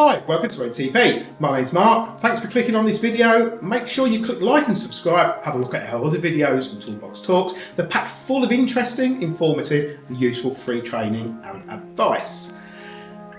Hi, welcome to NTP. My name's Mark. Thanks for clicking on this video. Make sure you click like and subscribe. Have a look at our other videos and Toolbox Talks. They're packed full of interesting, informative and useful free training and advice.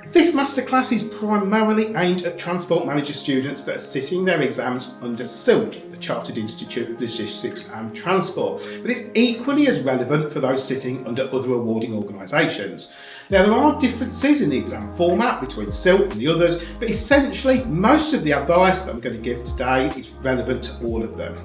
This masterclass is primarily aimed at Transport Manager students that are sitting their exams under CILT, the Chartered Institute of Logistics and Transport, but it's equally as relevant for those sitting under other awarding organisations. Now, there are differences in the exam format between CILT and the others, but essentially most of the advice that I'm going to give today is relevant to all of them.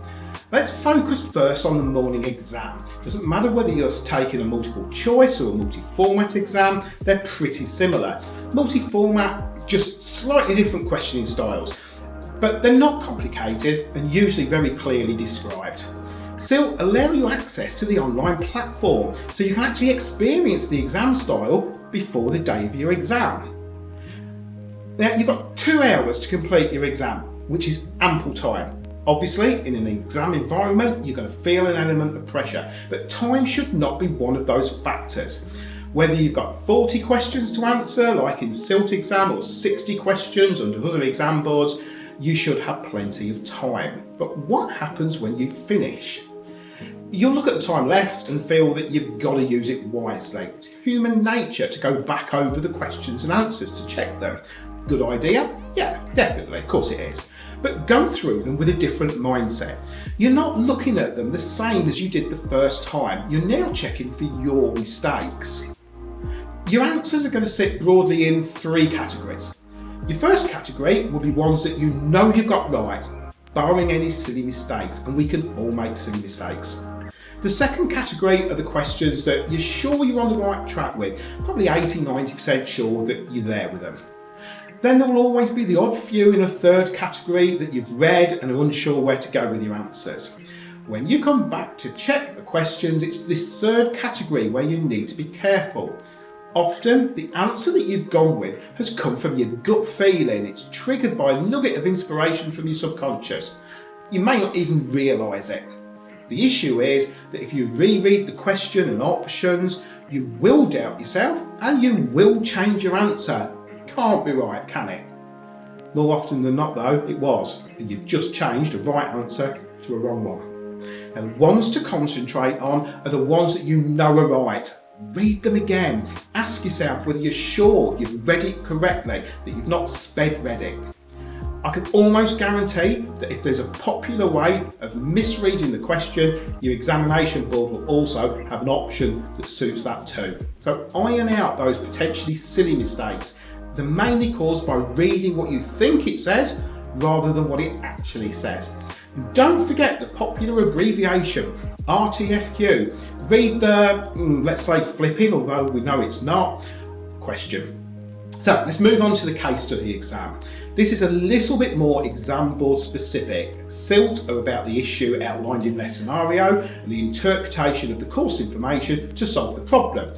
Let's focus first on the morning exam. Doesn't matter whether you're taking a multiple choice or a multi-format exam, they're pretty similar. Multi-format, just slightly different questioning styles, but they're not complicated and usually very clearly described. CILT allow you access to the online platform, so you can actually experience the exam style before the day of your exam. Now, you've got 2 hours to complete your exam, which is ample time. Obviously, in an exam environment, you're going to feel an element of pressure, but time should not be one of those factors. Whether you've got 40 questions to answer, like in CILT exam, or 60 questions under other exam boards, you should have plenty of time. But what happens when you finish? You'll look at the time left and feel that you've got to use it wisely. It's human nature to go back over the questions and answers to check them. Good idea? Yeah, definitely, of course it is. But go through them with a different mindset. You're not looking at them the same as you did the first time. You're now checking for your mistakes. Your answers are going to sit broadly in 3 categories. Your first category will be ones that you know you've got right, barring any silly mistakes, and we can all make silly mistakes. The second category are the questions that you're sure you're on the right track with, probably 80-90% sure that you're there with them. Then there will always be the odd few in a third category that you've read and are unsure where to go with your answers. When you come back to check the questions, it's this third category where you need to be careful. Often, the answer that you've gone with has come from your gut feeling. It's triggered by a nugget of inspiration from your subconscious. You may not even realise it. The issue is that if you reread the question and options, you will doubt yourself and you will change your answer. Can't be right, can it? More often than not though, it was, and you've just changed a right answer to a wrong one. Now, the ones to concentrate on are the ones that you know are right. Read them again. Ask yourself whether you're sure you've read it correctly, that you've not sped read it. I can almost guarantee that if there's a popular way of misreading the question, your examination board will also have an option that suits that too. So iron out those potentially silly mistakes. They're mainly caused by reading what you think it says rather than what it actually says. And don't forget the popular abbreviation, RTFQ. Read the, let's say, flipping, although we know it's not, question. So let's move on to the case study exam. This is a little bit more exam board specific. CILT are about the issue outlined in their scenario and the interpretation of the course information to solve the problem.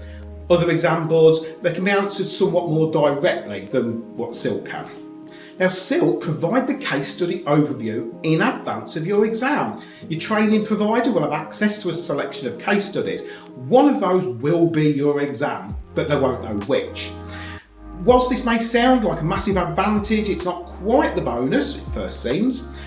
Other exam boards, they can be answered somewhat more directly than what CILT can. Now, CILT provide the case study overview in advance of your exam. Your training provider will have access to a selection of case studies. One of those will be your exam, but they won't know which. Whilst this may sound like a massive advantage, it's not quite the bonus it first seems.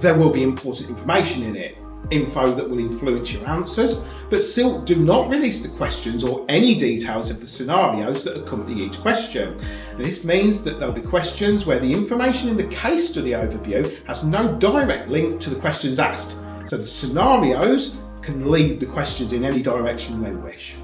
There will be important information in it. Info that will influence your answers, but CILT do not release the questions or any details of the scenarios that accompany each question. This means that there'll be questions where the information in the case study overview has no direct link to the questions asked, so the scenarios can lead the questions in any direction they wish.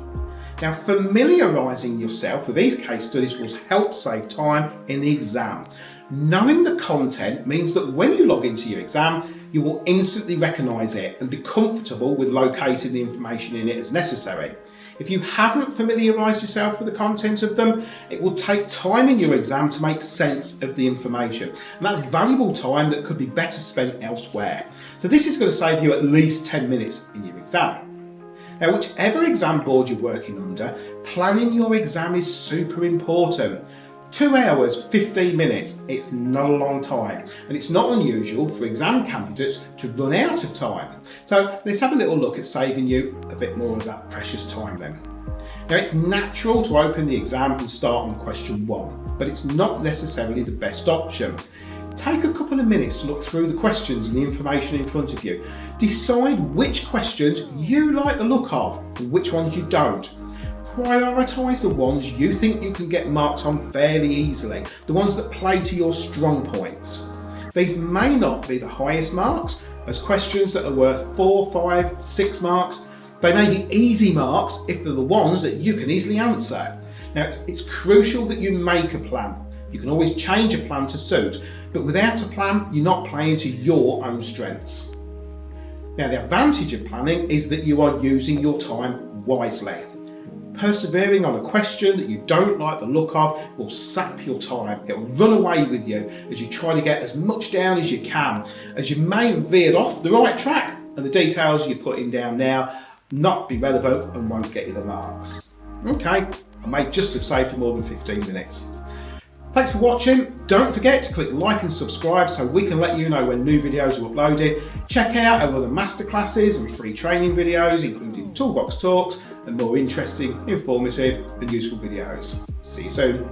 Now, familiarising yourself with these case studies will help save time in the exam. Knowing the content means that when you log into your exam, you will instantly recognise it and be comfortable with locating the information in it as necessary. If you haven't familiarised yourself with the content of them, it will take time in your exam to make sense of the information. And that's valuable time that could be better spent elsewhere. So this is going to save you at least 10 minutes in your exam. Now, whichever exam board you're working under, planning your exam is super important. 2 hours, 15 minutes, it's not a long time, and it's not unusual for exam candidates to run out of time. So let's have a little look at saving you a bit more of that precious time then. Now, it's natural to open the exam and start on question 1. but it's not necessarily the best option. Take a couple of minutes to look through the questions and the information in front of you. Decide which questions you like the look of and which ones you don't. Prioritise the ones you think you can get marks on fairly easily, the ones that play to your strong points. These may not be the highest marks, as questions that are worth 4, 5, 6 marks. They may be easy marks if they're the ones that you can easily answer. Now, it's crucial that you make a plan. You can always change a plan to suit, but without a plan, you're not playing to your own strengths. Now, the advantage of planning is that you are using your time wisely. Persevering on a question that you don't like the look of will sap your time. It will run away with you as you try to get as much down as you can, as you may have veered off the right track and the details you're putting down now not be relevant and won't get you the marks. Okay, I may just have saved you more than 15 minutes. Thanks for watching. Don't forget to click like and subscribe so we can let you know when new videos are uploaded. Check out our other masterclasses and free training videos, including Toolbox Talks and more interesting, informative and useful videos. See you soon.